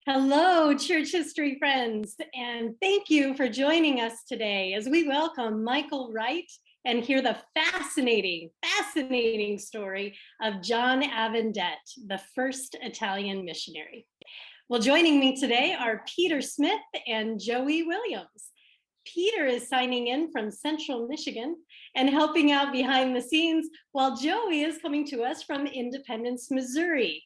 Hello, church history friends, and thank you for joining us today as we welcome Michael Wright and hear the fascinating story of John Avondet, the first Italian missionary. Well, joining me today are Peter Smith and Joey Williams. Peter is signing in from Central Michigan and helping out behind the scenes, while Joey is coming to us from Independence, Missouri.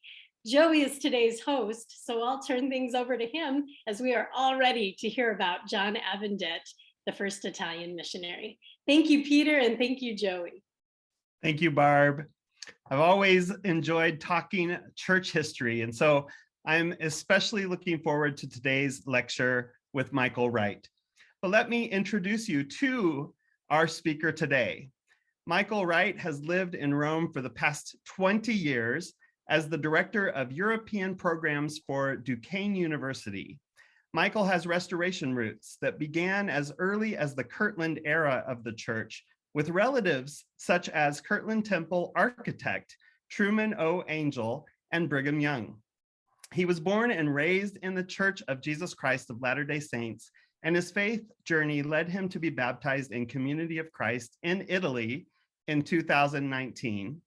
Joey is today's host, so I'll turn things over to him as we are all ready to hear about John Avondet, the first Italian missionary. Thank you, Peter, and thank you, Joey. Thank you, Barb. I've always enjoyed talking church history, and so I'm especially looking forward to today's lecture with Michael Wright. But let me introduce you to our speaker today. Michael Wright has lived in Rome for the past 20 years as the director of European programs for Duquesne University. Michael has restoration roots that began as early as the Kirtland era of the church, with relatives such as Kirtland Temple architect Truman O. Angel and Brigham Young. He was born and raised in the Church of Jesus Christ of Latter-day Saints, and his faith journey led him to be baptized in Community of Christ in Italy in 2019.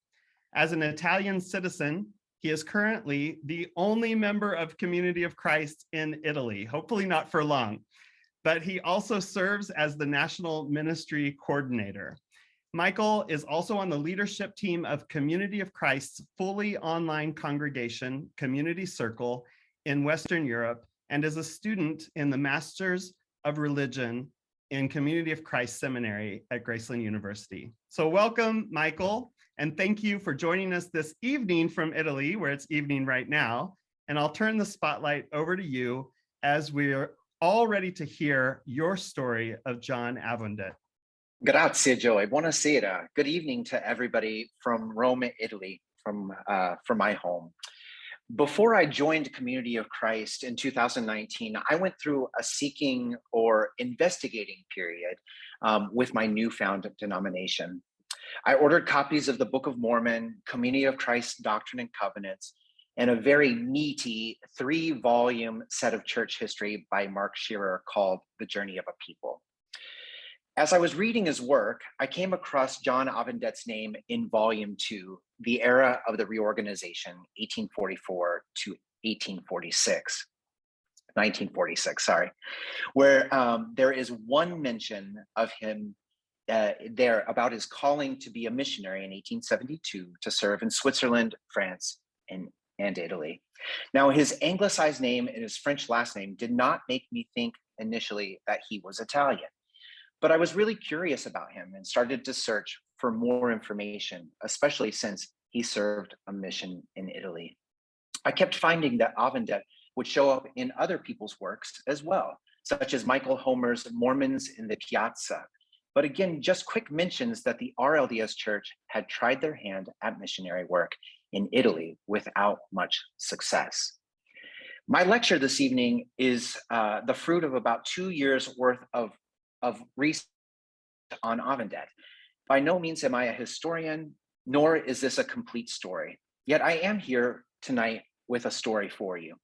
As an Italian citizen, he is currently the only member of Community of Christ in Italy, hopefully not for long, but he also serves as the National Ministry Coordinator. Michael is also on the leadership team of Community of Christ's fully online congregation, Community Circle, in Western Europe, and is a student in the Masters of Religion in Community of Christ Seminary at Graceland University. So welcome, Michael. And thank you for joining us this evening from Italy, where it's evening right now. And I'll turn the spotlight over to you as we're all ready to hear your story of John Avondet. Grazie, Joey. Buonasera. Good evening to everybody from Rome, Italy, from my home. Before I joined Community of Christ in 2019, I went through a seeking or investigating period with my newfound denomination. I ordered copies of the Book of Mormon, Community of Christ Doctrine and Covenants, and a very meaty 3-volume set of church history by Mark Shearer called The Journey of a People. As I was reading his work, I came across John Avondet's name in Volume 2, The Era of the Reorganization, 1844 to 1946, sorry, where there is one mention of him there about his calling to be a missionary in 1872 to serve in Switzerland, France, and Italy. Now, his anglicized name and his French last name did not make me think initially that he was Italian, but I was really curious about him and started to search for more information, especially since he served a mission in Italy. I kept finding that Avondet would show up in other people's works as well, such as Michael Homer's Mormons in the Piazza. But again, just quick mentions that the RLDS Church had tried their hand at missionary work in Italy without much success. My lecture this evening is the fruit of about 2 years worth of research on Avondet. By no means am I a historian, nor is this a complete story. Yet I am here tonight with a story for you.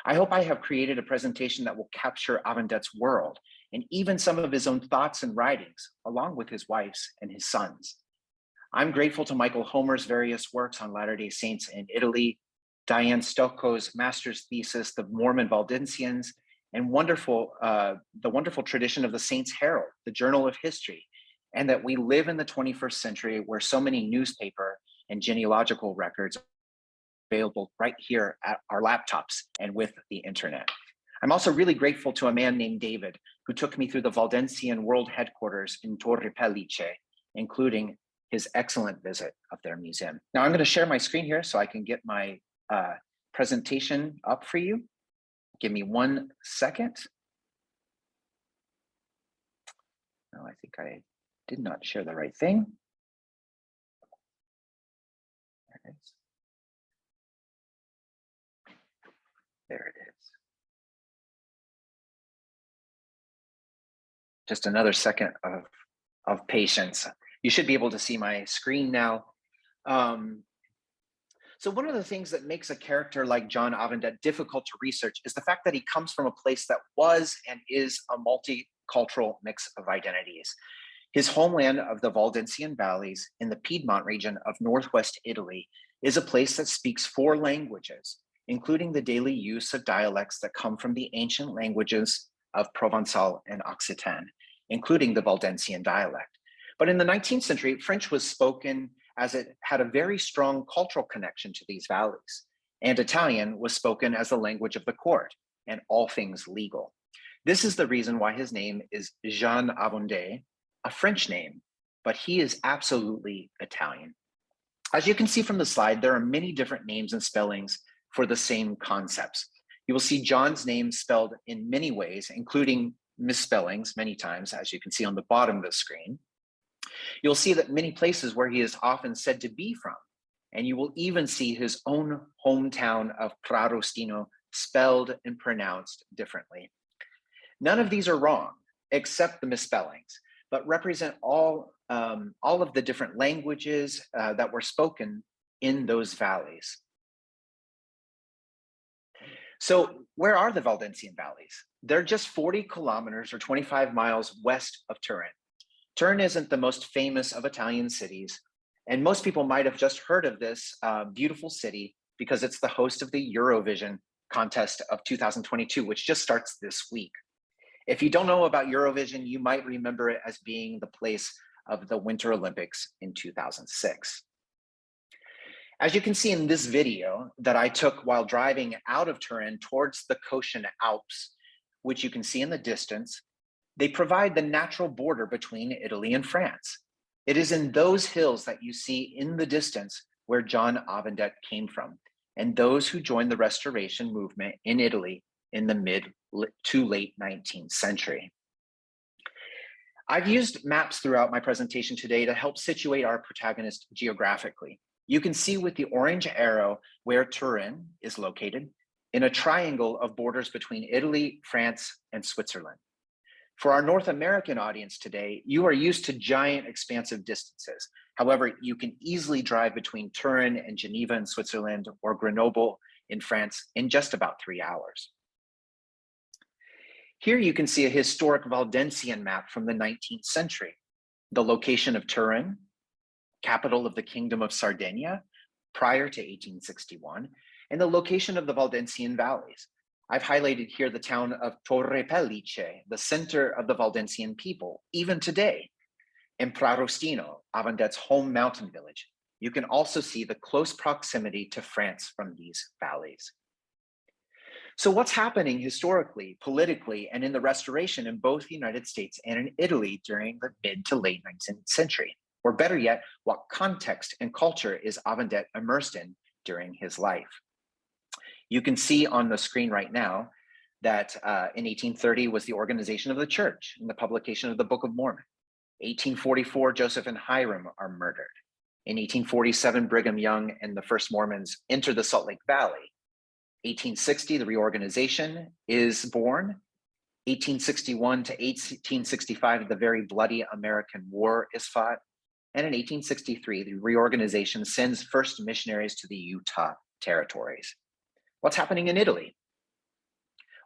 I hope I have created a presentation that will capture Avondet's world and even some of his own thoughts and writings, along with his wife's and his son's. I'm grateful to Michael Homer's various works on Latter-day Saints in Italy, Diane Stocco's master's thesis, The Mormon Valdencians, and the wonderful tradition of the Saints Herald, the Journal of History, and that we live in the 21st century where so many newspaper and genealogical records are available right here at our laptops and with the internet. I'm also really grateful to a man named David who took me through the Valdencian World Headquarters in Torre Palace, including his excellent visit of their museum. Now I'm going to share my screen here so I can get my presentation up for you. Give me 1 second. No, I think I did not share the right thing. There it is. There it is. Just another second of patience. You should be able to see my screen now. So one of the things that makes a character like John Avondet difficult to research is the fact that he comes from a place that was and is a multicultural mix of identities. His homeland of the Waldensian Valleys in the Piedmont region of Northwest Italy is a place that speaks 4 languages, including the daily use of dialects that come from the ancient languages of Provençal and Occitan, including the Valdencian dialect. But in the 19th century, French was spoken as it had a very strong cultural connection to these valleys, and Italian was spoken as the language of the court and all things legal. This is the reason why his name is John Avondet, a French name, but he is absolutely Italian. As you can see from the slide, there are many different names and spellings for the same concepts. You will see John's name spelled in many ways, including misspellings many times, as you can see on the bottom of the screen. You'll see that many places where he is often said to be from, and you will even see his own hometown of Pradostino spelled and pronounced differently. None of these are wrong, except the misspellings, but represent all of the different languages that were spoken in those valleys. So where are the Waldensian Valleys? They're just 40 kilometers or 25 miles west of Turin. Turin isn't the most famous of Italian cities, and most people might have just heard of this beautiful city because it's the host of the Eurovision contest of 2022, which just starts this week. If you don't know about Eurovision, you might remember it as being the place of the Winter Olympics in 2006. As you can see in this video that I took while driving out of Turin towards the Cottian Alps, which you can see in the distance, they provide the natural border between Italy and France. It is in those hills that you see in the distance where John Avondet came from, and those who joined the Restoration movement in Italy in the mid to late 19th century. I've used maps throughout my presentation today to help situate our protagonist geographically. You can see with the orange arrow where Turin is located in a triangle of borders between Italy, France, and Switzerland. For our North American audience today, you are used to giant expansive distances. However, you can easily drive between Turin and Geneva in Switzerland or Grenoble in France in just about 3 hours. Here you can see a historic Valdencian map from the 19th century. The location of Turin, capital of the Kingdom of Sardinia, prior to 1861, and the location of the Waldensian Valleys. I've highlighted here the town of Torre Palace, the center of the Valdencian people, even today, and Pradostino, Avondet's home mountain village. You can also see the close proximity to France from these valleys. So what's happening historically, politically, and in the Restoration in both the United States and in Italy during the mid to late 19th century? Or better yet, what context and culture is Avondet immersed in during his life? You can see on the screen right now that in 1830 was the organization of the church and the publication of the Book of Mormon. 1844, Joseph and Hiram are murdered. In 1847, Brigham Young and the first Mormons enter the Salt Lake Valley. 1860, the Reorganization is born. 1861 to 1865, the very bloody American War is fought. And in 1863, the Reorganization sends first missionaries to the Utah territories. What's happening in Italy?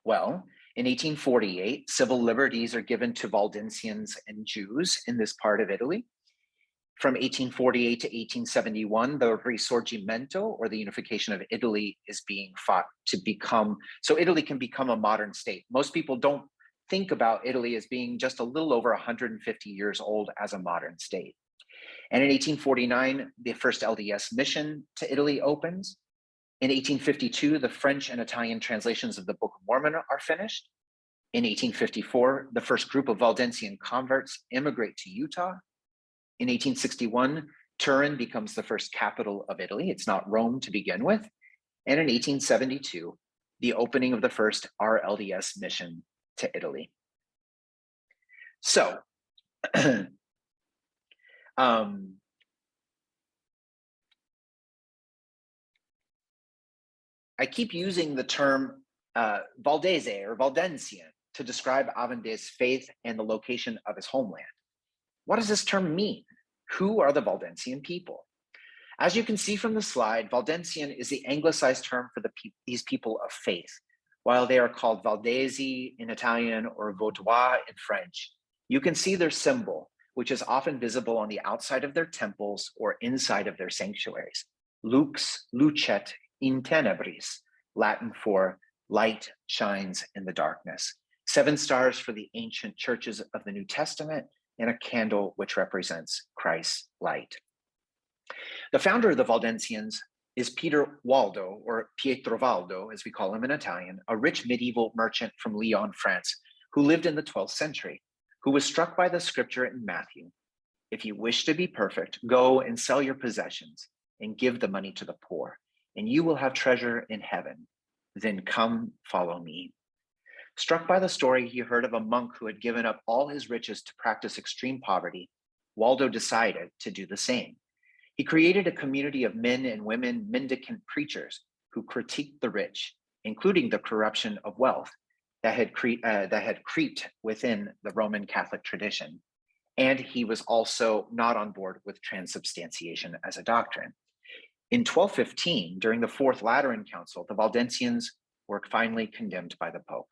Well, in 1848, civil liberties are given to Valdencians and Jews in this part of Italy. From 1848 to 1871, the Risorgimento, or the unification of Italy, is being fought to become, so Italy can become a modern state. Most people don't think about Italy as being just a little over 150 years old as a modern state. And in 1849, the first LDS mission to Italy opens. In 1852, the French and Italian translations of the Book of Mormon are finished. In 1854, the first group of Valdencian converts immigrate to Utah. In 1861, Turin becomes the first capital of Italy. It's not Rome to begin with. And in 1872, the opening of the first RLDS mission to Italy. So, I keep using the term Valdese or Valdencian to describe Avondet's faith and the location of his homeland. What does this term mean? Who are the Valdencian people? As you can see from the slide, Valdencian is the anglicized term for these people of faith, while they are called Valdesi in Italian or Vaudois in French. You can see their symbol, which is often visible on the outside of their temples or inside of their sanctuaries. Lux lucet in tenebris, Latin for light shines in the darkness. 7 stars for the ancient churches of the New Testament, and a candle which represents Christ's light. The founder of the Valdencians is Peter Waldo, or Pietro Valdo, as we call him in Italian, a rich medieval merchant from Lyon, France, who lived in the 12th century, who was struck by the scripture in Matthew. If you wish to be perfect, go and sell your possessions and give the money to the poor, and you will have treasure in heaven. Then come, follow me. Struck by the story he heard of a monk who had given up all his riches to practice extreme poverty, Waldo decided to do the same. He created a community of men and women mendicant preachers who critiqued the rich, including the corruption of wealth that had creeped within the Roman Catholic tradition. And he was also not on board with transubstantiation as a doctrine. In 1215, during the Fourth Lateran Council, the Valdencians were finally condemned by the Pope.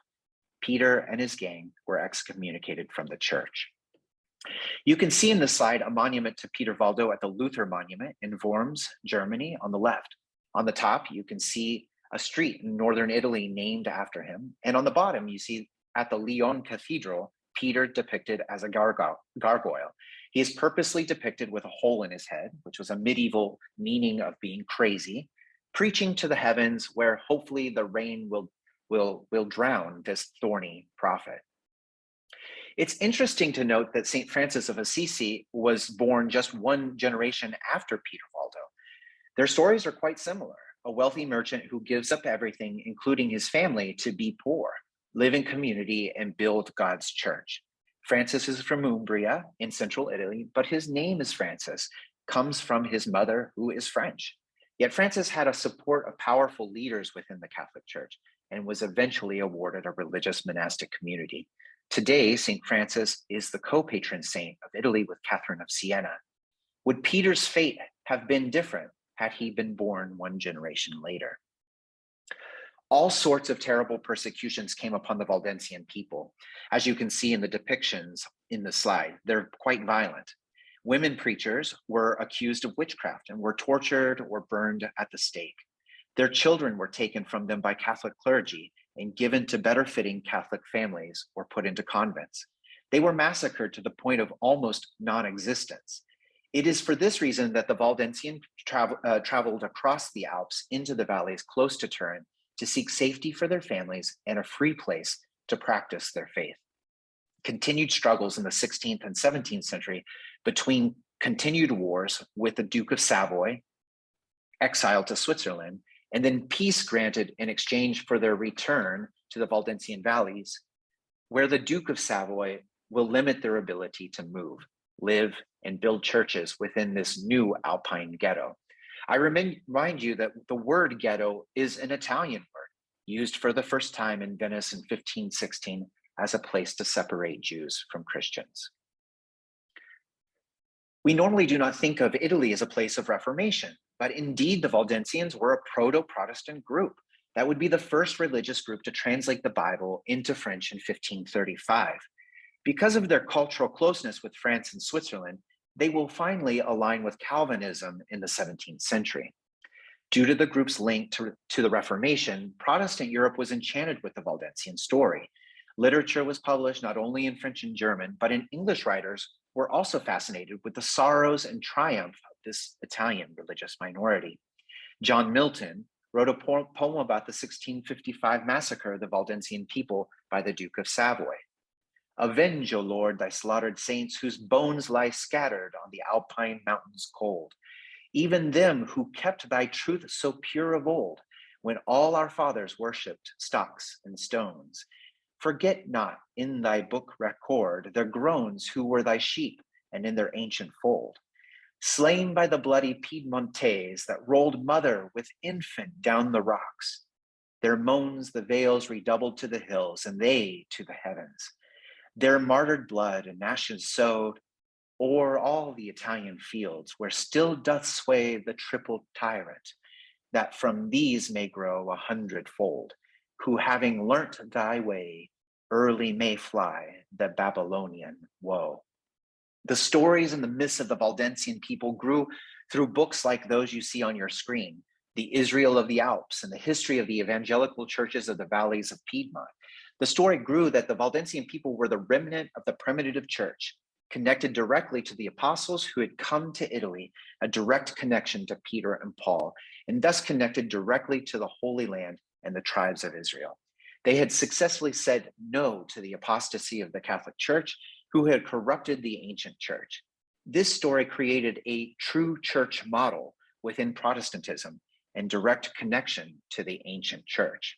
Peter and his gang were excommunicated from the church. You can see in the slide a monument to Peter Waldo at the Luther Monument in Worms, Germany, on the left. On the top, you can see a street in northern Italy named after him. And on the bottom, you see at the Lyon Cathedral, Peter depicted as a gargoyle. He is purposely depicted with a hole in his head, which was a medieval meaning of being crazy, preaching to the heavens where hopefully the rain will drown this thorny prophet. It's interesting to note that St. Francis of Assisi was born just 1 generation after Peter Waldo. Their stories are quite similar. A wealthy merchant who gives up everything, including his family, to be poor, live in community, and build God's church. Francis is from Umbria in central Italy, but his name is Francis, comes from his mother, who is French. Yet Francis had a support of powerful leaders within the Catholic Church and was eventually awarded a religious monastic community. Today, St. Francis is the co-patron saint of Italy with Catherine of Siena. Would Peter's fate have been different had he been born 1 generation later? All sorts of terrible persecutions came upon the Waldensian people. As you can see in the depictions in the slide, they're quite violent. Women preachers were accused of witchcraft and were tortured or burned at the stake. Their children were taken from them by Catholic clergy and given to better fitting Catholic families or put into convents. They were massacred to the point of almost non-existence. It is for this reason that the Waldensian traveled across the Alps into the valleys close to Turin to seek safety for their families and a free place to practice their faith. Continued struggles in the 16th and 17th century between continued wars with the Duke of Savoy, exiled to Switzerland, and then peace granted in exchange for their return to the Waldensian Valleys, where the Duke of Savoy will limit their ability to move, live, and build churches within this new Alpine ghetto. I remind you that the word ghetto is an Italian word used for the first time in Venice in 1516 as a place to separate Jews from Christians. We normally do not think of Italy as a place of Reformation, but indeed the Waldensians were a proto-Protestant group that would be the first religious group to translate the Bible into French in 1535. Because of their cultural closeness with France and Switzerland, they will finally align with Calvinism in the 17th century. Due to the group's link to the Reformation, Protestant Europe was enchanted with the Waldensian story. Literature was published not only in French and German, but in English writers were also fascinated with the sorrows and triumph of this Italian religious minority. John Milton wrote a poem about the 1655 massacre of the Waldensian people by the Duke of Savoy. Avenge, O Lord, thy slaughtered saints, whose bones lie scattered on the Alpine mountains cold. Even them who kept thy truth so pure of old, when all our fathers worshipped stocks and stones. Forget not in thy book record their groans who were thy sheep and in their ancient fold. Slain by the bloody Piedmontese that rolled mother with infant down the rocks. Their moans the vales redoubled to the hills and they to the heavens. Their martyred blood and ashes sowed o'er all the Italian fields, where still doth sway the triple tyrant, that from these may grow 100-fold, who having learnt thy way, early may fly the Babylonian woe. The stories and the myths of the Valdencian people grew through books like those you see on your screen, The Israel of the Alps and the history of the evangelical churches of the valleys of Piedmont. The story grew that the Valdencian people were the remnant of the primitive church, connected directly to the apostles who had come to Italy, a direct connection to Peter and Paul, and thus connected directly to the Holy Land and the tribes of Israel. They had successfully said no to the apostasy of the Catholic Church, who had corrupted the ancient church. This story created a true church model within Protestantism and direct connection to the ancient church.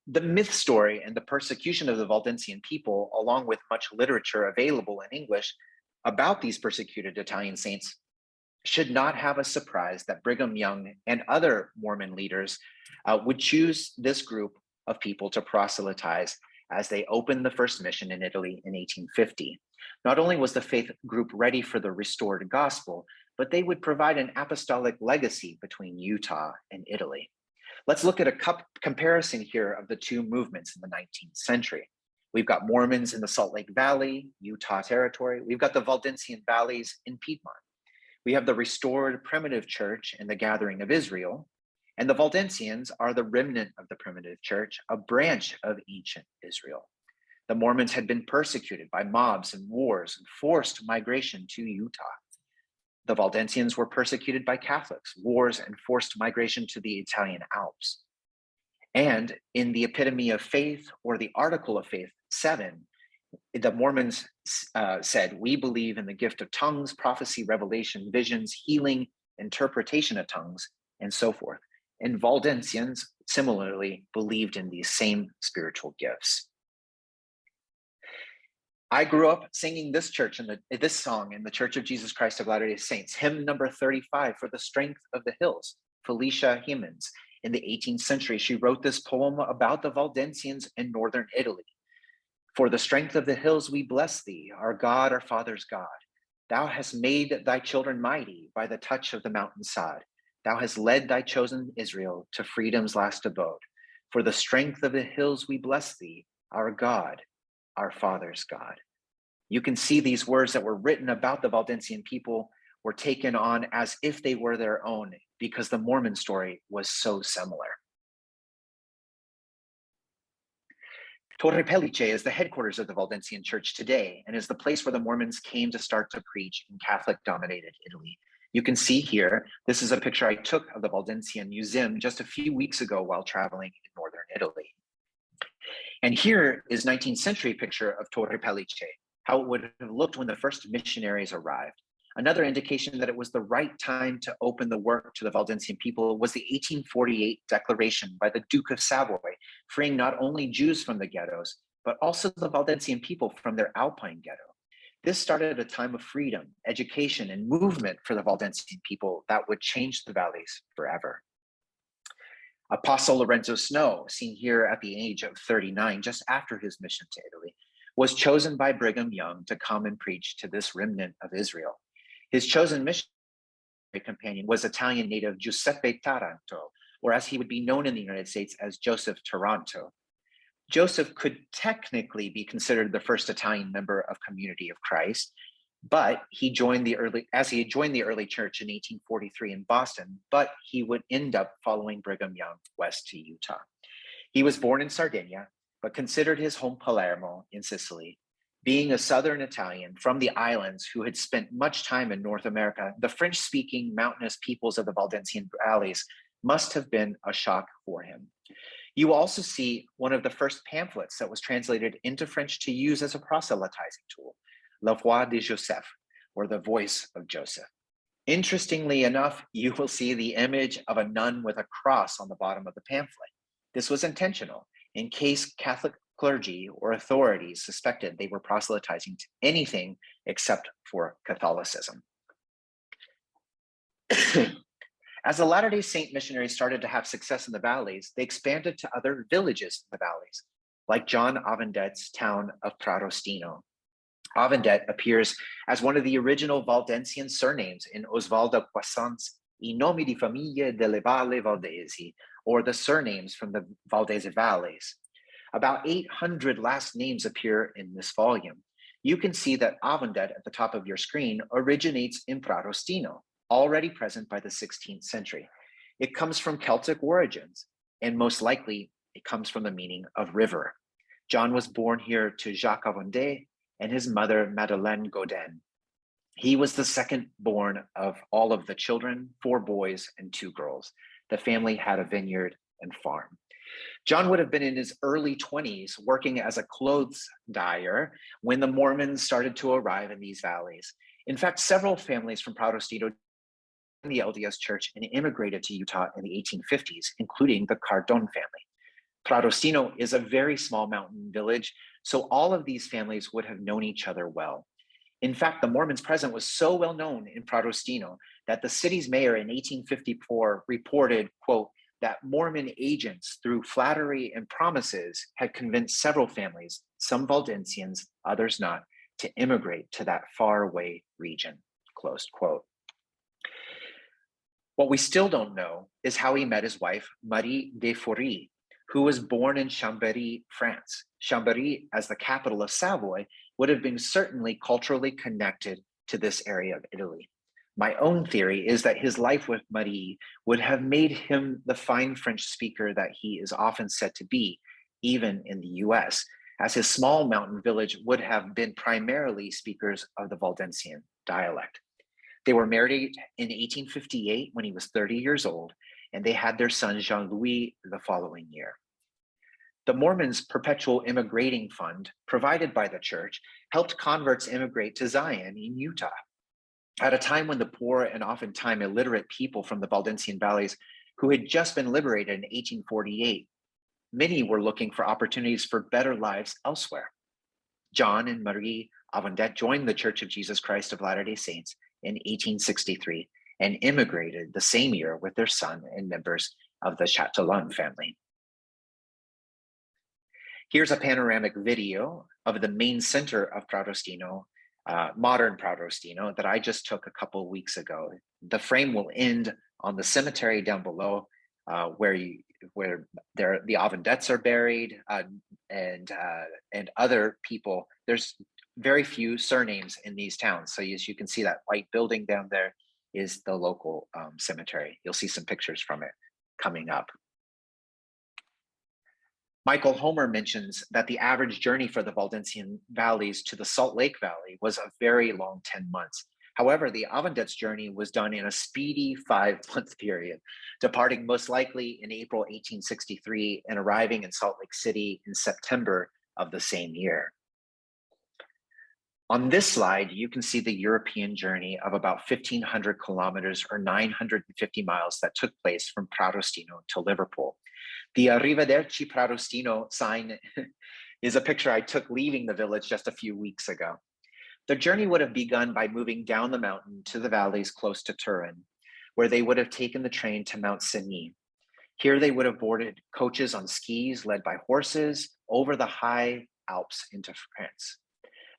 The myth story and the persecution of the Waldensian people, along with much literature available in English about these persecuted Italian saints, should not have us surprised that Brigham Young and other Mormon leaders would choose this group of people to proselytize as they opened the first mission in Italy in 1850. Not only was the faith group ready for the restored gospel, but they would provide an apostolic legacy between Utah and Italy. Let's look at a comparison here of the two movements in the 19th century. We've got Mormons in the Salt Lake Valley, Utah Territory. We've got the Waldensian Valleys in Piedmont. We have the restored primitive church and the gathering of Israel. And the Valdencians are the remnant of the primitive church, a branch of ancient Israel. The Mormons had been persecuted by mobs and wars and forced migration to Utah. The Valdencians were persecuted by Catholics, wars, and forced migration to the Italian Alps. And in the Epitome of Faith, or the Article of Faith 7, the Mormons said, "We believe in the gift of tongues, prophecy, revelation, visions, healing, interpretation of tongues, and so forth." And Valdencians similarly believed in these same spiritual gifts. I grew up singing this song in the Church of Jesus Christ of Latter-day Saints, hymn number 35, "For the Strength of the Hills," Felicia Hemans. In the 18th century, she wrote this poem about the Valdencians in northern Italy. "For the strength of the hills we bless thee, our God, our Father's God. Thou hast made thy children mighty by the touch of the mountain sod. Thou hast led thy chosen Israel to freedom's last abode. For the strength of the hills we bless thee, our God, our Father's God." You can see these words that were written about the Valdencian people were taken on as if they were their own, because the Mormon story was so similar. Torre Palace is the headquarters of the Waldensian Church today and is the place where the Mormons came to start to preach in Catholic-dominated Italy. You can see here, this is a picture I took of the Waldensian Museum just a few weeks ago while traveling in northern Italy. And here is 19th century picture of Torre Palace, how it would have looked when the first missionaries arrived. Another indication that it was the right time to open the work to the Waldensian people was the 1848 declaration by the Duke of Savoy, freeing not only Jews from the ghettos, but also the Waldensian people from their Alpine ghetto. This started a time of freedom, education, and movement for the Waldensian people that would change the valleys forever. Apostle Lorenzo Snow, seen here at the age of 39, just after his mission to Italy, was chosen by Brigham Young to come and preach to this remnant of Israel. His chosen missionary companion was Italian native Giuseppe Taranto, or as he would be known in the United States as Joseph Taranto. Joseph could technically be considered the first Italian member of Community of Christ, but he joined the early church in 1843 in Boston, but he would end up following Brigham Young west to Utah. He was born in Sardinia, but considered his home Palermo in Sicily. Being a Southern Italian from the islands who had spent much time in North America, the French-speaking mountainous peoples of the Waldensian Valleys must have been a shock for him. You will also see one of the first pamphlets that was translated into French to use as a proselytizing tool, La Voix de Joseph, or the voice of Joseph. Interestingly enough, you will see the image of a nun with a cross on the bottom of the pamphlet. This was intentional, in case Catholic clergy or authorities suspected they were proselytizing to anything except for Catholicism. As the Latter-day Saint missionaries started to have success in the valleys, they expanded to other villages in the valleys, like John Avondet's town of Pradostino. Avondet appears as one of the original Valdencian surnames in Osvaldo Poisson's I nomi di famiglia delle Valle Valdesi, or the surnames from the Valdese Valleys. About 800 last names appear in this volume. You can see that Avondet at the top of your screen originates in Pradostino, already present by the 16th century. It comes from Celtic origins, and most likely it comes from the meaning of river. John was born here to Jacques Avondet and his mother, Madeleine Godin. He was the second born of all of the children, 4 boys and 2 girls. The family had a vineyard and farm. John would have been in his early 20s working as a clothes dyer when the Mormons started to arrive in these valleys. In fact, several families from Pradostino joined the LDS Church and immigrated to Utah in the 1850s, including the Cardon family. Pradostino is a very small mountain village, so all of these families would have known each other well. In fact, the Mormons' presence was so well known in Pradostino that the city's mayor in 1854 reported, quote, that Mormon agents, through flattery and promises, had convinced several families, some Valdencians, others not, to immigrate to that faraway region, close quote. What we still don't know is how he met his wife, Marie de Fourie, who was born in Chambéry, France. Chambéry, as the capital of Savoy, would have been certainly culturally connected to this area of Italy. My own theory is that his life with Marie would have made him the fine French speaker that he is often said to be, even in the US, as his small mountain village would have been primarily speakers of the Waldensian dialect. They were married in 1858 when he was 30 years old, and they had their son Jean-Louis the following year. The Mormons' perpetual immigrating fund, provided by the church, helped converts immigrate to Zion in Utah. At a time when the poor and oftentimes illiterate people from the Waldensian Valleys, who had just been liberated in 1848, many were looking for opportunities for better lives elsewhere. John and Marie Avondet joined the Church of Jesus Christ of Latter-day Saints in 1863 and immigrated the same year with their son and members of the Chatelain family. Here's a panoramic video of the main center of Pradostino, modern Pradostino, that I just took a couple of weeks ago. The frame will end on the cemetery down below, where the Avondets are buried, and other people. There's very few surnames in these towns. So as you can see, that white building down there is the local cemetery. You'll see some pictures from it coming up. Michael Homer mentions that the average journey for the Waldensian Valleys to the Salt Lake Valley was a very long 10 months. However, the Avondets' journey was done in a speedy 5-month period, departing most likely in April 1863 and arriving in Salt Lake City in September of the same year. On this slide, you can see the European journey of about 1,500 kilometers or 950 miles that took place from Pradostino to Liverpool. The Arrivederci Pradostino sign is a picture I took leaving the village just a few weeks ago. The journey would have begun by moving down the mountain to the valleys close to Turin, where they would have taken the train to Mount Cenis. Here they would have boarded coaches on skis led by horses over the high Alps into France.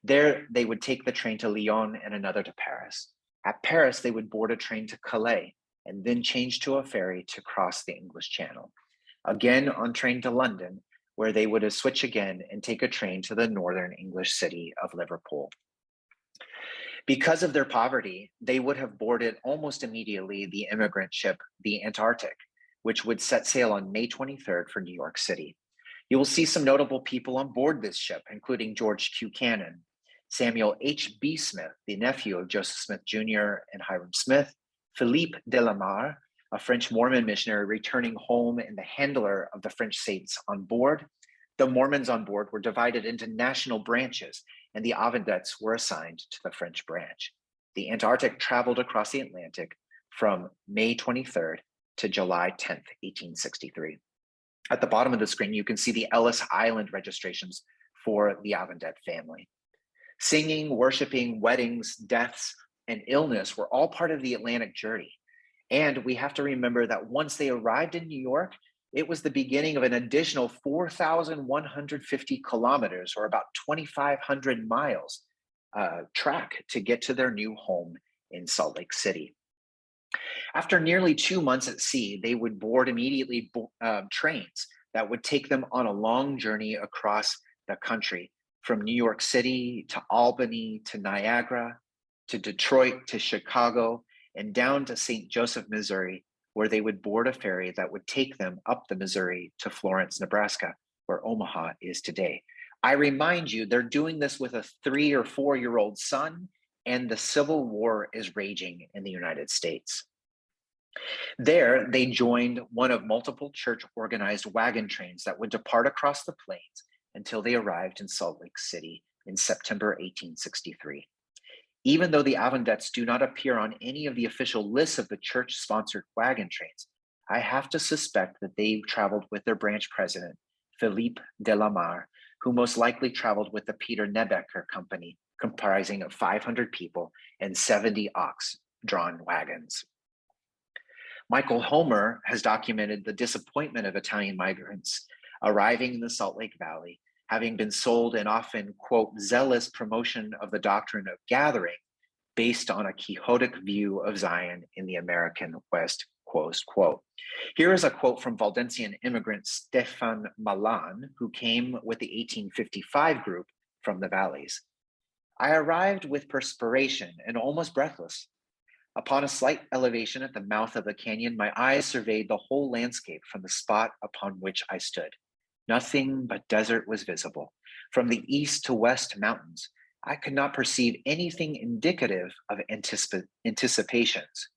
There, they would take the train to Lyon and another to Paris. At Paris, they would board a train to Calais and then change to a ferry to cross the English Channel. Again on train to London, where they would switch again and take a train to the northern English city of Liverpool. Because of their poverty, they would have boarded almost immediately the immigrant ship, the Antarctic, which would set sail on May 23rd for New York City. You will see some notable people on board this ship, including George Q. Cannon, Samuel H.B. Smith, the nephew of Joseph Smith Jr. and Hiram Smith, Philippe de la Mare, a French Mormon missionary returning home and the handler of the French saints on board. The Mormons on board were divided into national branches, and the Avondets were assigned to the French branch. The Antarctic traveled across the Atlantic from May 23rd to July 10th, 1863. At the bottom of the screen, you can see the Ellis Island registrations for the Avondet family. Singing, worshiping, weddings, deaths, and illness were all part of the Atlantic journey. And we have to remember that once they arrived in New York, it was the beginning of an additional 4,150 kilometers, or about 2,500 miles, track to get to their new home in Salt Lake City. After nearly 2 months at sea, they would board immediately trains that would take them on a long journey across the country, from New York City to Albany to Niagara to Detroit to Chicago and down to St. Joseph, Missouri, where they would board a ferry that would take them up the Missouri to Florence, Nebraska, where Omaha is today. I remind you, they're doing this with a 3 or 4-year-old son, and the Civil War is raging in the United States. There, they joined one of multiple church organized wagon trains that would depart across the plains until they arrived in Salt Lake City in September 1863. Even though the Avondets do not appear on any of the official lists of the church-sponsored wagon trains, I have to suspect that they traveled with their branch president, Philippe de la Mare, who most likely traveled with the Peter Nebecker Company, comprising of 500 people and 70 ox-drawn wagons. Michael Homer has documented the disappointment of Italian migrants arriving in the Salt Lake Valley, having been sold an often, quote, zealous promotion of the doctrine of gathering based on a Quixotic view of Zion in the American West, close quote. Here is a quote from Valdencian immigrant Stefan Malan, who came with the 1855 group from the valleys. I arrived with perspiration and almost breathless. Upon a slight elevation at the mouth of the canyon, my eyes surveyed the whole landscape from the spot upon which I stood. Nothing but desert was visible. From the east to west mountains, I could not perceive anything indicative of anticipations.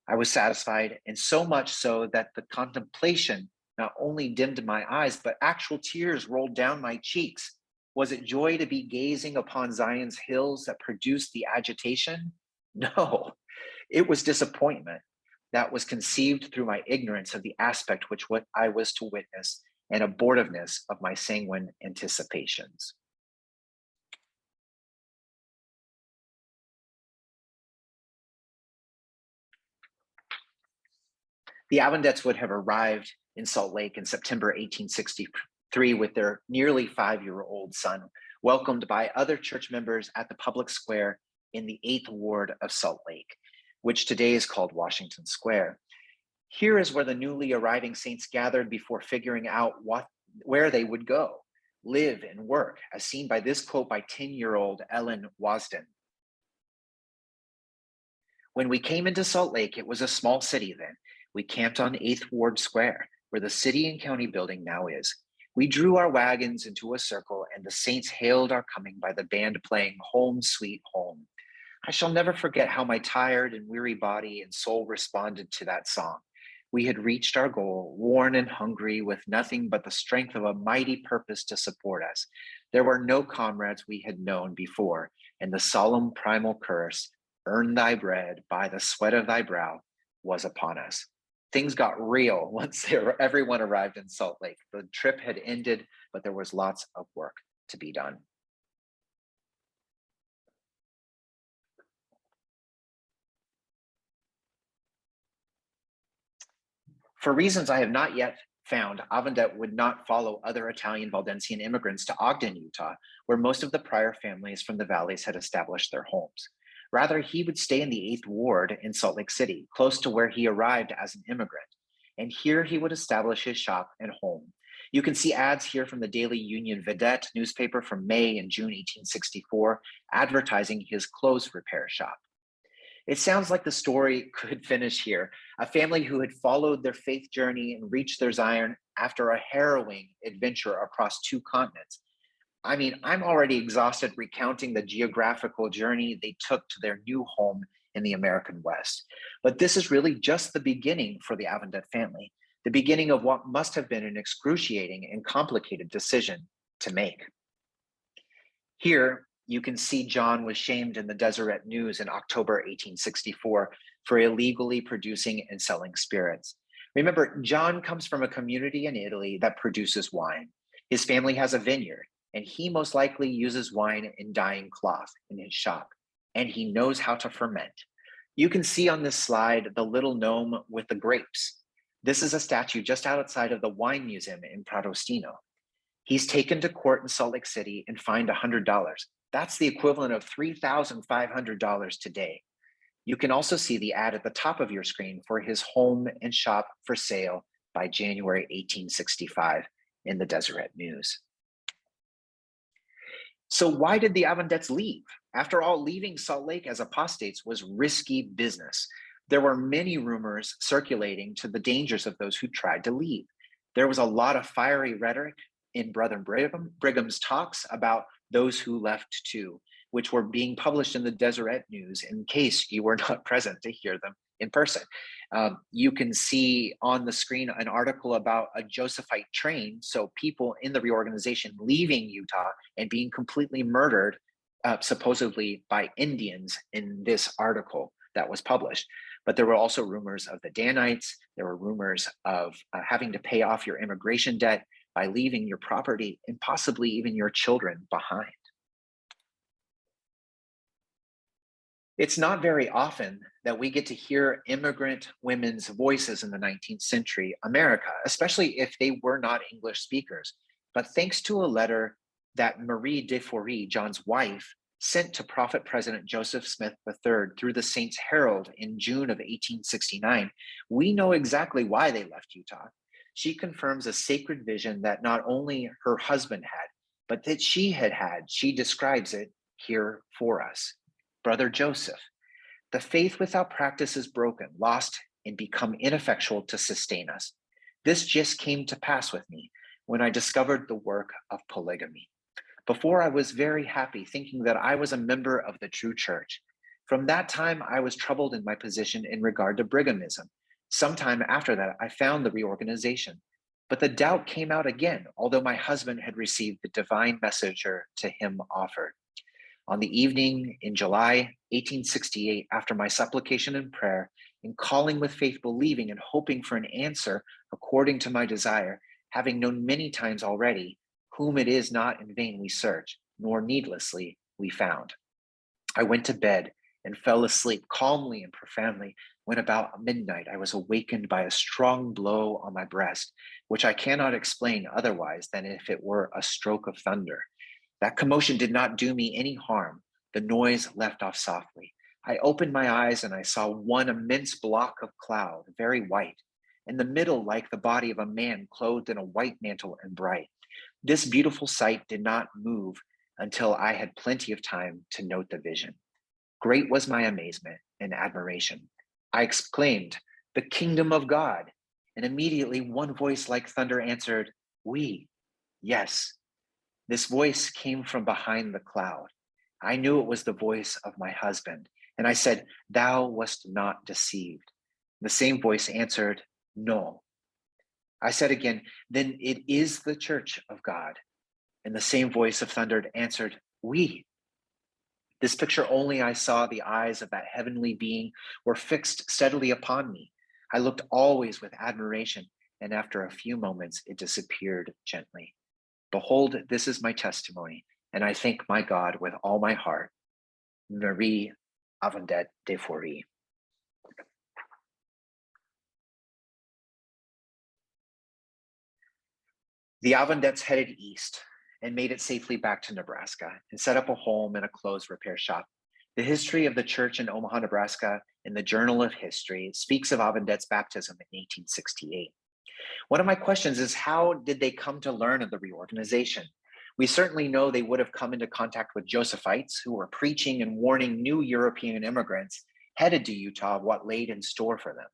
I was satisfied, and so much so that the contemplation not only dimmed my eyes, but actual tears rolled down my cheeks. Was it joy to be gazing upon Zion's hills that produced the agitation? No, it was disappointment that was conceived through my ignorance of the aspect which what I was to witness and abortiveness of my sanguine anticipations. The Avondets would have arrived in Salt Lake in September 1863 with their nearly 5-year-old son, welcomed by other church members at the public square in the 8th Ward of Salt Lake, which today is called Washington Square. Here is where the newly arriving saints gathered before figuring out where they would go, live, and work, as seen by this quote by 10-year-old Ellen Wasden. When we came into Salt Lake, it was a small city then. We camped on 8th Ward Square, where the city and county building now is. We drew our wagons into a circle, and the saints hailed our coming by the band playing Home Sweet Home. I shall never forget how my tired and weary body and soul responded to that song. We had reached our goal, worn and hungry, with nothing but the strength of a mighty purpose to support us. There were no comrades we had known before, and the solemn primal curse, earn thy bread by the sweat of thy brow, was upon us. Things got real once everyone arrived in Salt Lake. The trip had ended, but there was lots of work to be done. For reasons I have not yet found, Avondet would not follow other Italian Waldensian immigrants to Ogden, Utah, where most of the prior families from the valleys had established their homes. Rather, he would stay in the 8th Ward in Salt Lake City, close to where he arrived as an immigrant. And here he would establish his shop and home. You can see ads here from the Daily Union Vedette newspaper from May and June 1864, advertising his clothes repair shop. It sounds like the story could finish here. A family who had followed their faith journey and reached their Zion after a harrowing adventure across 2 continents. I mean, I'm already exhausted recounting the geographical journey they took to their new home in the American West. But this is really just the beginning for the Avondet family, the beginning of what must have been an excruciating and complicated decision to make. Here, you can see John was shamed in the Deseret News in October 1864 for illegally producing and selling spirits. Remember, John comes from a community in Italy that produces wine. His family has a vineyard, and he most likely uses wine in dyeing cloth in his shop, and he knows how to ferment. You can see on this slide the little gnome with the grapes. This is a statue just outside of the wine museum in Pradostino. He's taken to court in Salt Lake City and fined $100. That's the equivalent of $3,500 today. You can also see the ad at the top of your screen for his home and shop for sale by January 1865 in the Deseret News. So why did the Avondets leave? After all, leaving Salt Lake as apostates was risky business. There were many rumors circulating to the dangers of those who tried to leave. There was a lot of fiery rhetoric in Brother Brigham's talks about those who left too, which were being published in the Deseret News in case you were not present to hear them in person. You can see on the screen an article about a Josephite train, so people in the reorganization leaving Utah and being completely murdered, supposedly by Indians in this article that was published. But there were also rumors of the Danites. There were rumors of having to pay off your immigration debt by leaving your property and possibly even your children behind. It's not very often that we get to hear immigrant women's voices in the 19th century America, especially if they were not English speakers. But thanks to a letter that Marie de Forey, John's wife, sent to Prophet President Joseph Smith III through the Saints Herald in June of 1869, we know exactly why they left Utah. She confirms a sacred vision that not only her husband had, but that she had had. She describes it here for us. Brother Joseph, the faith without practice is broken, lost, and become ineffectual to sustain us. This just came to pass with me when I discovered the work of polygamy. Before, I was very happy, thinking that I was a member of the true church. From that time, I was troubled in my position in regard to Brighamism. Sometime after that, I found the reorganization. But the doubt came out again, although my husband had received the divine messenger to him offered. On the evening in July 1868, after my supplication and prayer, in calling with faith, believing and hoping for an answer according to my desire, having known many times already, whom it is not in vain we search, nor needlessly we found. I went to bed and fell asleep calmly and profoundly, when about midnight I was awakened by a strong blow on my breast, which I cannot explain otherwise than if it were a stroke of thunder. That commotion did not do me any harm. The noise left off softly. I opened my eyes and I saw one immense block of cloud, very white, in the middle like the body of a man clothed in a white mantle and bright. This beautiful sight did not move until I had plenty of time to note the vision. Great was my amazement and admiration. I exclaimed, "The kingdom of God!" And immediately one voice like thunder answered, "Oui, yes." This voice came from behind the cloud. I knew it was the voice of my husband, and I said, "Thou wast not deceived." The same voice answered, "No." I said again, "Then it is the church of God." And the same voice of thunder answered, "Oui." This picture only I saw the eyes of that heavenly being were fixed steadily upon me. I looked always with admiration, and after a few moments it disappeared gently. Behold, this is my testimony, and I thank my God with all my heart. Marie Avondet de Forey. The Avondets headed east and made it safely back to Nebraska and set up a home and a clothes repair shop. The history of the church in Omaha, Nebraska, in the Journal of History, speaks of Avondets Baptism in 1868. One of my questions is, how did they come to learn of the reorganization? We certainly know they would have come into contact with Josephites who were preaching and warning new European immigrants headed to Utah of what laid in store for them.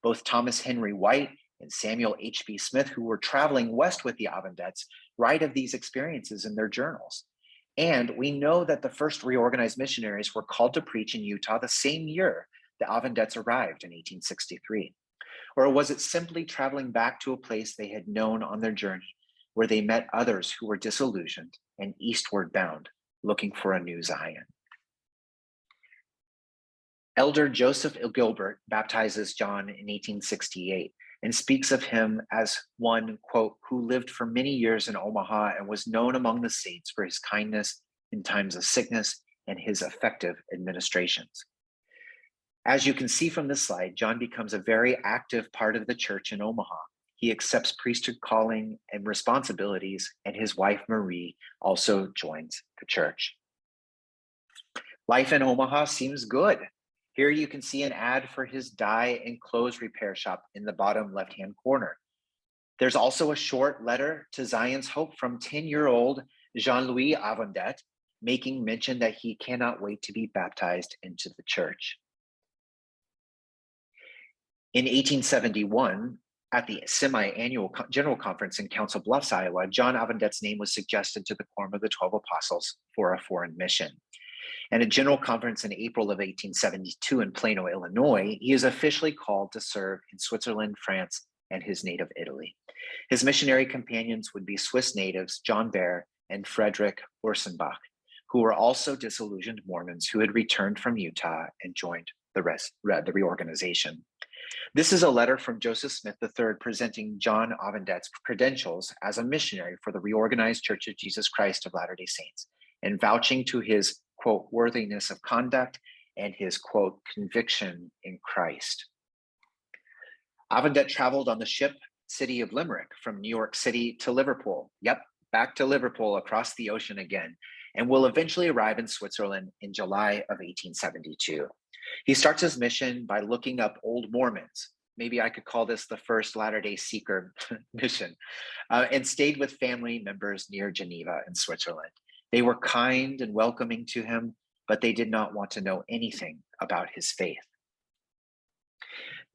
Both Thomas Henry White and Samuel H.B. Smith, who were traveling west with the Avondets, write of these experiences in their journals. And we know that the first reorganized missionaries were called to preach in Utah the same year the Avondets arrived in 1863. Or was it simply traveling back to a place they had known on their journey, where they met others who were disillusioned and eastward bound, looking for a new Zion? Elder Joseph Gilbert baptizes John in 1868 and speaks of him as one, quote, who lived for many years in Omaha and was known among the saints for his kindness in times of sickness and his effective administrations. As you can see from this slide, John becomes a very active part of the church in Omaha. He accepts priesthood calling and responsibilities, and his wife Marie also joins the church. Life in Omaha seems good. Here you can see an ad for his dye and clothes repair shop in the bottom left-hand corner. There's also a short letter to Zion's Hope from 10-year-old Jean-Louis Avondet, making mention that he cannot wait to be baptized into the church. In 1871, at the semi-annual General Conference in Council Bluffs, Iowa, John Avondet's name was suggested to the Quorum of the 12 Apostles for a foreign mission. And at General Conference in April of 1872 in Plano, Illinois, he is officially called to serve in Switzerland, France, and his native Italy. His missionary companions would be Swiss natives John Baer and Frederick Ursenbach, who were also disillusioned Mormons who had returned from Utah and joined the Reorganization. This is a letter from Joseph Smith III presenting John Avondet's credentials as a missionary for the Reorganized Church of Jesus Christ of Latter-day Saints, and vouching to his, quote, worthiness of conduct and his, quote, conviction in Christ. Avondet traveled on the ship City of Limerick from New York City to Liverpool. Yep, back to Liverpool across the ocean again, and will eventually arrive in Switzerland in July of 1872. He starts his mission by looking up old Mormons. Maybe I could call this the first Latter-day Seeker mission, and stayed with family members near Geneva in Switzerland. They were kind and welcoming to him, but they did not want to know anything about his faith.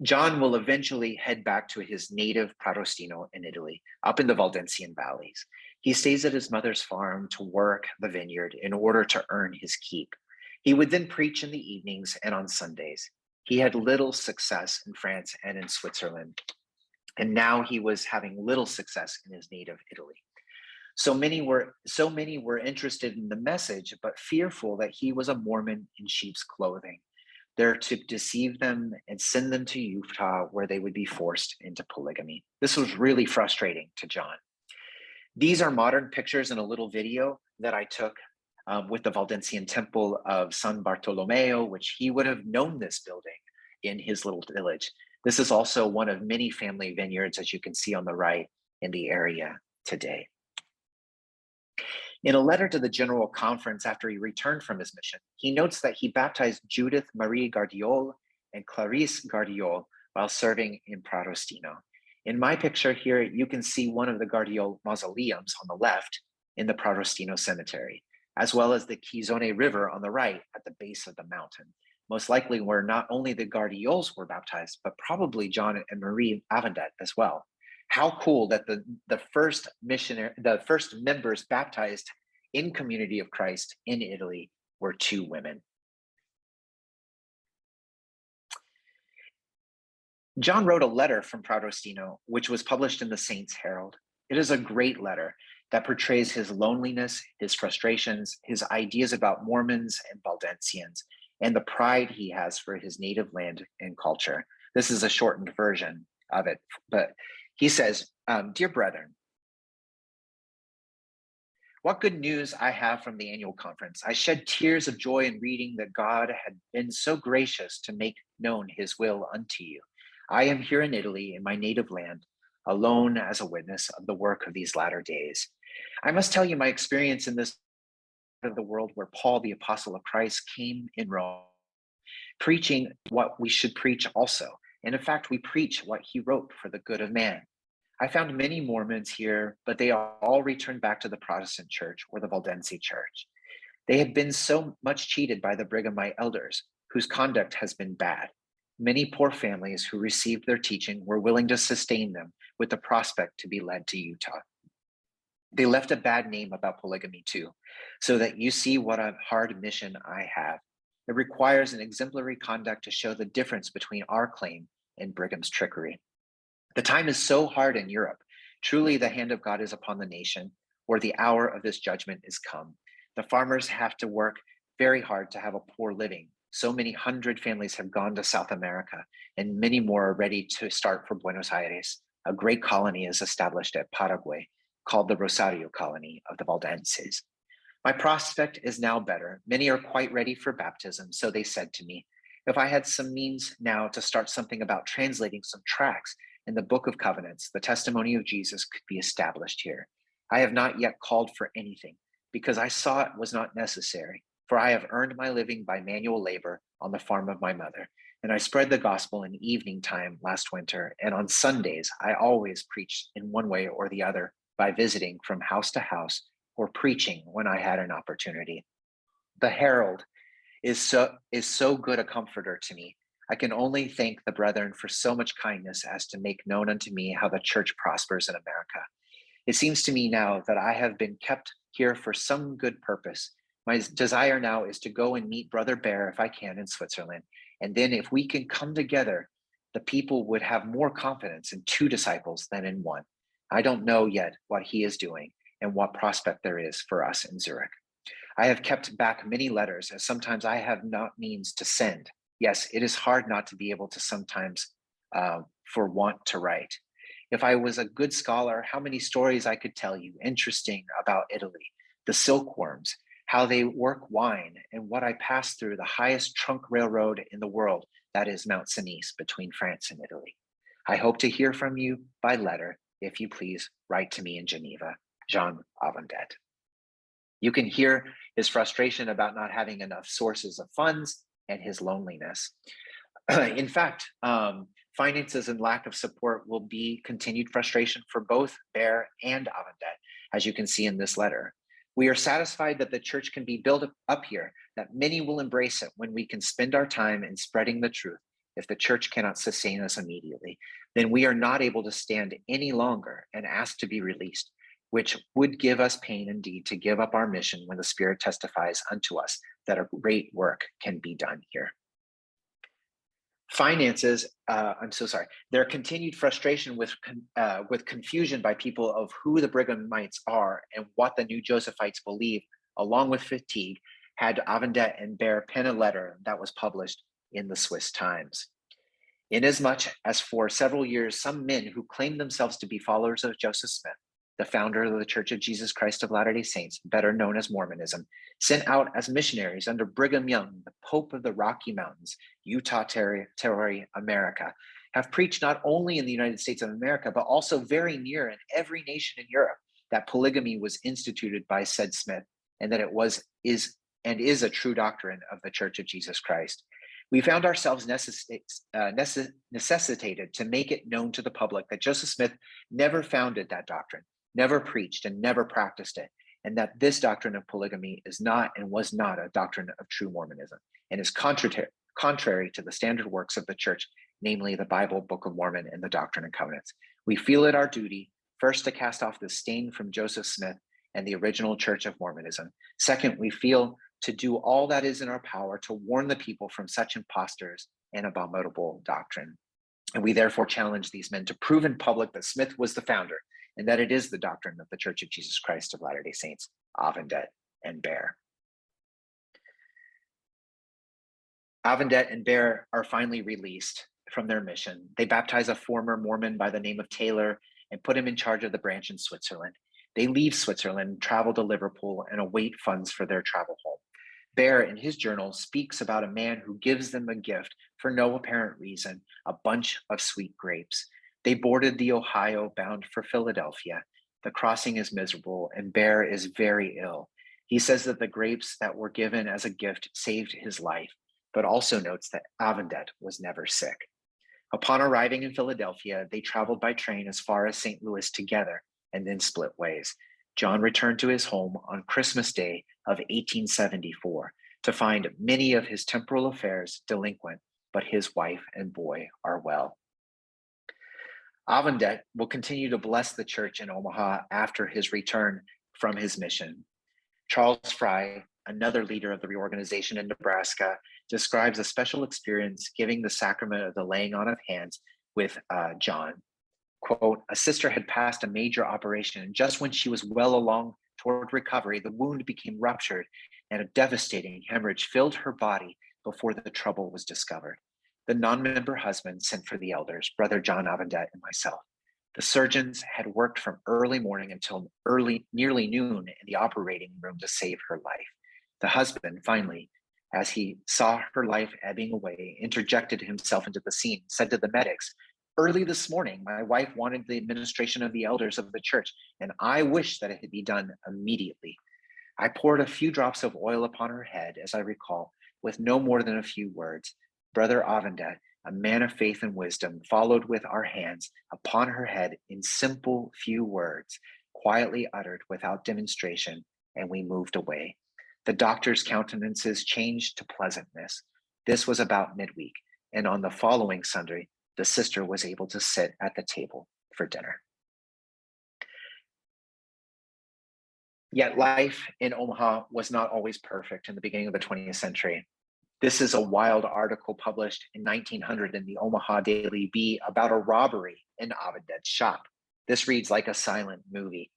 John will eventually head back to his native Pradostino in Italy, up in the Waldensian Valleys. He stays at his mother's farm to work the vineyard in order to earn his keep. He would then preach in the evenings and on Sundays. He had little success in France and in Switzerland, and now he was having little success in his native Italy. So many were interested in the message, but fearful that he was a Mormon in sheep's clothing, there to deceive them and send them to Utah, where they would be forced into polygamy. This was really frustrating to John. These are modern pictures in a little video that I took with the Valdencian temple of San Bartolomeo, which he would have known this building in his little village. This is also one of many family vineyards, as you can see on the right, in the area today. In a letter to the General Conference after he returned from his mission, he notes that he baptized Judith Marie Gardiol and Clarice Gardiol while serving in Pradostino. In my picture here, you can see one of the Gardiol mausoleums on the left in the Pradostino Cemetery, as well as the Chizone River on the right at the base of the mountain, most likely where not only the Gardiols were baptized, but probably John and Marie Avondet as well. How cool that the first members baptized in Community of Christ in Italy were two women. John wrote a letter from Pradostino, which was published in the Saints Herald. It is a great letter that portrays his loneliness, his frustrations, his ideas about Mormons and Valdencians, and the pride he has for his native land and culture. This is a shortened version of it, but he says, dear brethren, what good news I have from the annual conference. I shed tears of joy in reading that God had been so gracious to make known his will unto you. I am here in Italy, in my native land, alone as a witness of the work of these latter days. I must tell you my experience in this part of the world where Paul, the apostle of Christ, came in Rome, preaching what we should preach also. And in fact, we preach what he wrote for the good of man. I found many Mormons here, but they all returned back to the Protestant church or the Valdensian church. They had been so much cheated by the Brighamite elders, whose conduct has been bad. Many poor families who received their teaching were willing to sustain them with the prospect to be led to Utah. They left a bad name about polygamy too, so that you see what a hard mission I have. It requires an exemplary conduct to show the difference between our claim and Brigham's trickery. The time is so hard in Europe. Truly, the hand of God is upon the nation, or the hour of this judgment is come. The farmers have to work very hard to have a poor living. So many hundred families have gone to South America, and many more are ready to start for Buenos Aires. A great colony is established at Paraguay, called the Rosario Colony of the Valdenses. My prospect is now better. Many are quite ready for baptism, so they said to me, if I had some means now to start something about translating some tracts in the Book of Covenants, the testimony of Jesus could be established here. I have not yet called for anything, because I saw it was not necessary, for I have earned my living by manual labor on the farm of my mother, and I spread the gospel in evening time last winter, and on Sundays I always preached in one way or the other by visiting from house to house or preaching when I had an opportunity. The herald is so good a comforter to me. I can only thank the brethren for so much kindness as to make known unto me how the church prospers in America. It seems to me now that I have been kept here for some good purpose. My desire now is to go and meet Brother Bear if I can in Switzerland. And then if we can come together, the people would have more confidence in two disciples than in one. I don't know yet what he is doing and what prospect there is for us in Zurich. I have kept back many letters, as sometimes I have not means to send. Yes, it is hard not to be able to sometimes for want to write. If I was a good scholar, how many stories I could tell you, interesting about Italy, the silkworms, how they work wine, and what I passed through the highest trunk railroad in the world, that is Mount Cenis, between France and Italy. I hope to hear from you by letter. If you please, write to me in Geneva, John Avondet. You can hear his frustration about not having enough sources of funds and his loneliness. In fact, finances and lack of support will be continued frustration for both Bear and Avondet, as you can see in this letter. We are satisfied that the church can be built up here, that many will embrace it when we can spend our time in spreading the truth. If the church cannot sustain us immediately, then we are not able to stand any longer and ask to be released, which would give us pain indeed to give up our mission when the Spirit testifies unto us that a great work can be done here. Finances, their continued frustration with confusion by people of who the Brighamites are and what the New Josephites believe, along with fatigue, had Avondet and Bear pen a letter that was published in the Swiss Times. Inasmuch as for several years, some men who claimed themselves to be followers of Joseph Smith, the founder of the Church of Jesus Christ of Latter-day Saints, better known as Mormonism, sent out as missionaries under Brigham Young, the Pope of the Rocky Mountains, Utah Territory, America, have preached not only in the United States of America, but also very near in every nation in Europe, that polygamy was instituted by said Smith, and that it is a true doctrine of the Church of Jesus Christ. We found ourselves necessitated to make it known to the public that Joseph Smith never founded that doctrine, never preached, and never practiced it, and that this doctrine of polygamy is not and was not a doctrine of true Mormonism, and is contrary to the standard works of the church, namely the Bible, Book of Mormon, and the Doctrine and Covenants. We feel it our duty, first, to cast off the stain from Joseph Smith and the original Church of Mormonism. Second, we feel to do all that is in our power to warn the people from such impostors and abominable doctrine. And we therefore challenge these men to prove in public that Smith was the founder and that it is the doctrine of the Church of Jesus Christ of Latter-day Saints, Avondet and Bear. Avondet and Bear are finally released from their mission. They baptize a former Mormon by the name of Taylor and put him in charge of the branch in Switzerland. They leave Switzerland, travel to Liverpool, and await funds for their travel home. Bear, in his journal, speaks about a man who gives them a gift for no apparent reason, a bunch of sweet grapes. They boarded the Ohio bound for Philadelphia. The crossing is miserable, and Bear is very ill. He says that the grapes that were given as a gift saved his life, but also notes that Avondet was never sick. Upon arriving in Philadelphia, they traveled by train as far as St. Louis together and then split ways. John returned to his home on Christmas Day of 1874 to find many of his temporal affairs delinquent, but his wife and boy are well. Avondet will continue to bless the church in Omaha after his return from his mission. Charles Fry, another leader of the Reorganization in Nebraska, describes a special experience giving the sacrament of the laying on of hands with John. Quote, a sister had passed a major operation, and just when she was well along toward recovery, the wound became ruptured and a devastating hemorrhage filled her body before the trouble was discovered. The non-member husband sent for the elders, Brother John Avondet and myself. The surgeons had worked from early morning until nearly noon in the operating room to save her life. The husband finally, as he saw her life ebbing away, interjected himself into the scene, said to the medics, Early this morning, my wife wanted the administration of the elders of the church, and I wish that it had be done immediately. I poured a few drops of oil upon her head, as I recall, with no more than a few words. Brother Avondet, a man of faith and wisdom, followed with our hands upon her head in simple few words, quietly uttered without demonstration, and we moved away. The doctor's countenances changed to pleasantness. This was about midweek, and on the following Sunday, the sister was able to sit at the table for dinner. Yet life in Omaha was not always perfect in the beginning of the 20th century. This is a wild article published in 1900 in the Omaha Daily Bee about a robbery in Avondet's shop. This reads like a silent movie.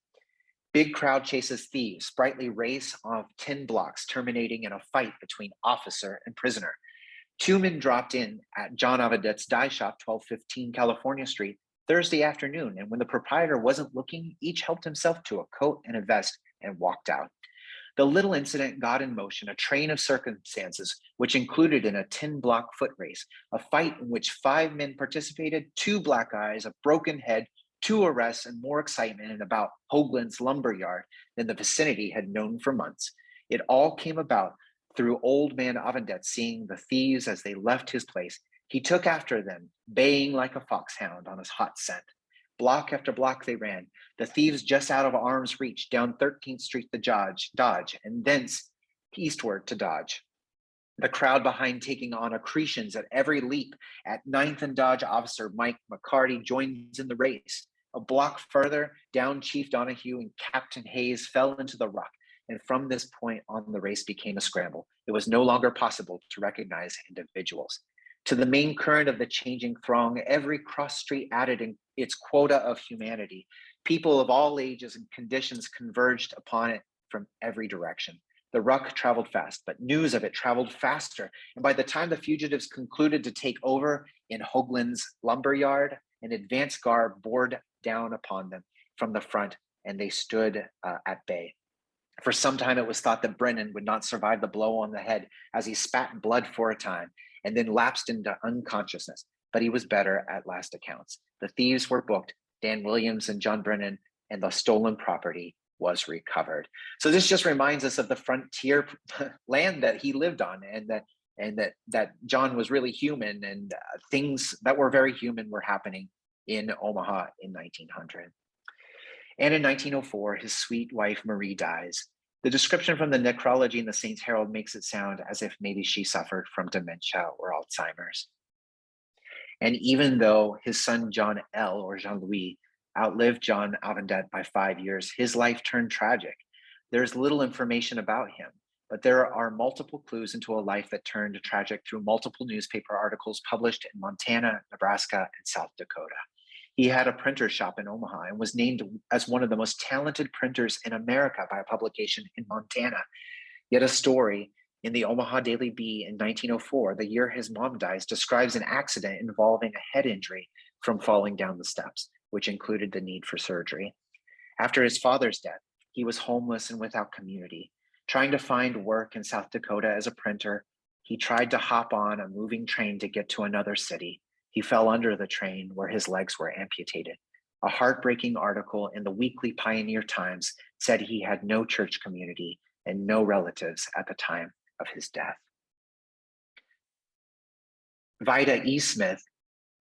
Big crowd chases thieves, sprightly race of 10 blocks, terminating in a fight between officer and prisoner. 2 men dropped in at John Avondet's dye shop, 1215 California Street, Thursday afternoon, and when the proprietor wasn't looking, each helped himself to a coat and a vest and walked out. The little incident got in motion a train of circumstances, which included in a 10-block foot race, a fight in which 5 men participated, 2 black eyes, a broken head, 2 arrests, and more excitement in about Hoagland's lumber yard than the vicinity had known for months. It all came about through old man Avondet seeing the thieves as they left his place. He took after them, baying like a foxhound on his hot scent. Block after block they ran, the thieves just out of arm's reach, down 13th Street to Dodge, and thence eastward to Dodge. The crowd behind taking on accretions at every leap. At 9th and Dodge, Officer Mike McCarty joins in the race. A block further, down Chief Donahue and Captain Hayes fell into the ruck, and from this point on, the race became a scramble. It was no longer possible to recognize individuals. To the main current of the changing throng, every cross street added in its quota of humanity. People of all ages and conditions converged upon it from every direction. The ruck traveled fast, but news of it traveled faster. And by the time the fugitives concluded to take over in Hoagland's lumber yard, an advance guard bore down upon them from the front, and they stood at bay. For some time, it was thought that Brennan would not survive the blow on the head as he spat blood for a time and then lapsed into unconsciousness, but he was better at last accounts. The thieves were booked, Dan Williams and John Brennan, and the stolen property was recovered. So this just reminds us of the frontier land that he lived on, and that John was really human, and things that were very human were happening in Omaha in 1900. And in 1904, his sweet wife Marie dies. The description from the necrology in the Saints Herald makes it sound as if maybe she suffered from dementia or Alzheimer's. And even though his son John L. or Jean-Louis outlived John Avondet by 5 years, his life turned tragic. There's little information about him, but there are multiple clues into a life that turned tragic through multiple newspaper articles published in Montana, Nebraska, and South Dakota. He had a printer shop in Omaha and was named as one of the most talented printers in America by a publication in Montana. Yet a story in the Omaha Daily Bee in 1904, the year his mom dies, describes an accident involving a head injury from falling down the steps, which included the need for surgery. After his father's death, he was homeless and without community. Trying to find work in South Dakota as a printer, he tried to hop on a moving train to get to another city. He fell under the train where his legs were amputated. A heartbreaking article in the Weekly Pioneer Times said he had no church community and no relatives at the time of his death. Vida E. Smith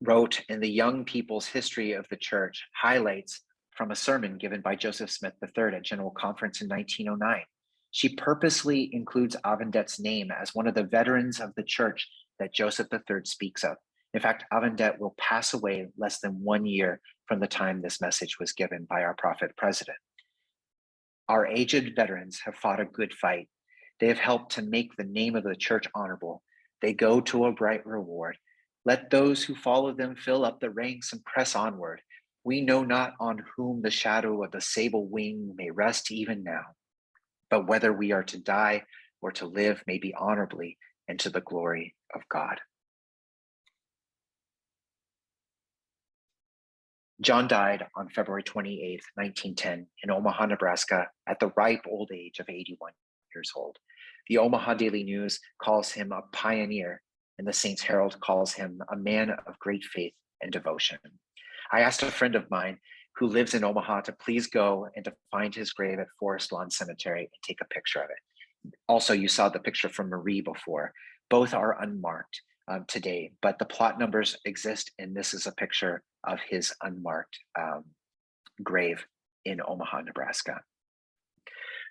wrote in the Young People's History of the Church highlights from a sermon given by Joseph Smith III at General Conference in 1909. She purposely includes Avondet's name as one of the veterans of the church that Joseph III speaks of. In fact, Avondet will pass away less than 1 year from the time this message was given by our prophet president. Our aged veterans have fought a good fight. They have helped to make the name of the church honorable. They go to a bright reward. Let those who follow them fill up the ranks and press onward. We know not on whom the shadow of the sable wing may rest even now, but whether we are to die or to live may be honorably and to the glory of God. John died on February 28, 1910, in Omaha, Nebraska, at the ripe old age of 81 years old. The Omaha Daily News calls him a pioneer, and the Saints Herald calls him a man of great faith and devotion. I asked a friend of mine who lives in Omaha to please go and to find his grave at Forest Lawn Cemetery and take a picture of it. Also, you saw the picture from Marie before. Both are unmarked today, but the plot numbers exist, and this is a picture of his unmarked grave in Omaha, Nebraska.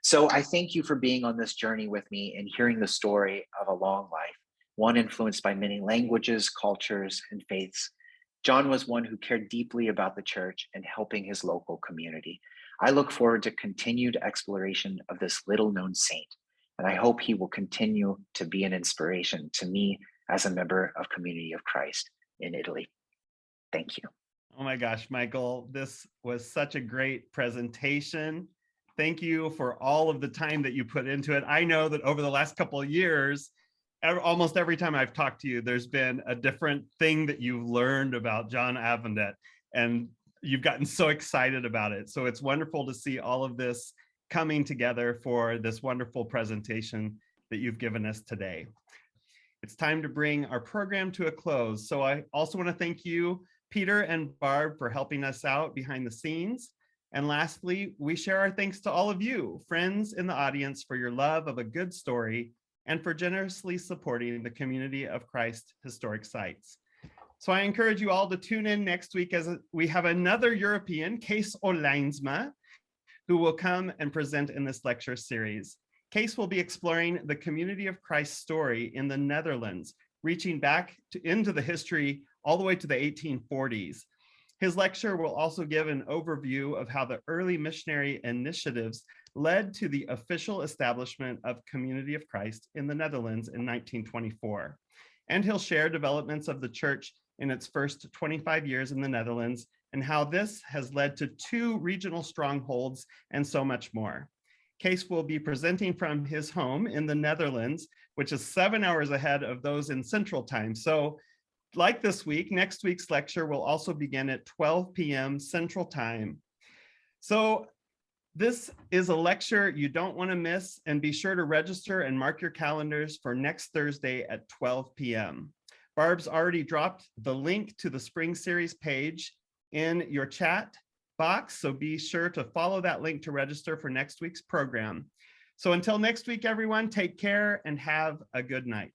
So I thank you for being on this journey with me and hearing the story of a long life, one influenced by many languages, cultures, and faiths. John was one who cared deeply about the church and helping his local community. I look forward to continued exploration of this little-known saint, and I hope he will continue to be an inspiration to me as a member of Community of Christ in Italy. Thank you. Oh my gosh, Michael, this was such a great presentation. Thank you for all of the time that you put into it. I know that over the last couple of years, almost every time I've talked to you, there's been a different thing that you've learned about John Avondet, and you've gotten so excited about it. So it's wonderful to see all of this coming together for this wonderful presentation that you've given us today. It's time to bring our program to a close. So I also want to thank you, Peter and Barb, for helping us out behind the scenes. And lastly, we share our thanks to all of you, friends in the audience, for your love of a good story and for generously supporting the Community of Christ historic sites. So I encourage you all to tune in next week as we have another European, Kees Olijnsma, who will come and present in this lecture series. Kees will be exploring the Community of Christ story in the Netherlands, reaching back into the history all the way to the 1840s. His lecture will also give an overview of how the early missionary initiatives led to the official establishment of Community of Christ in the Netherlands in 1924. And he'll share developments of the church in its first 25 years in the Netherlands and how this has led to 2 regional strongholds and so much more. Kees will be presenting from his home in the Netherlands, which is 7 hours ahead of those in Central Time. So like this week, next week's lecture will also begin at 12 p.m. Central Time. So this is a lecture you don't want to miss, and be sure to register and mark your calendars for next Thursday at 12 p.m. Barb's already dropped the link to the spring series page in your chat box, so be sure to follow that link to register for next week's program. So until next week, everyone, take care and have a good night.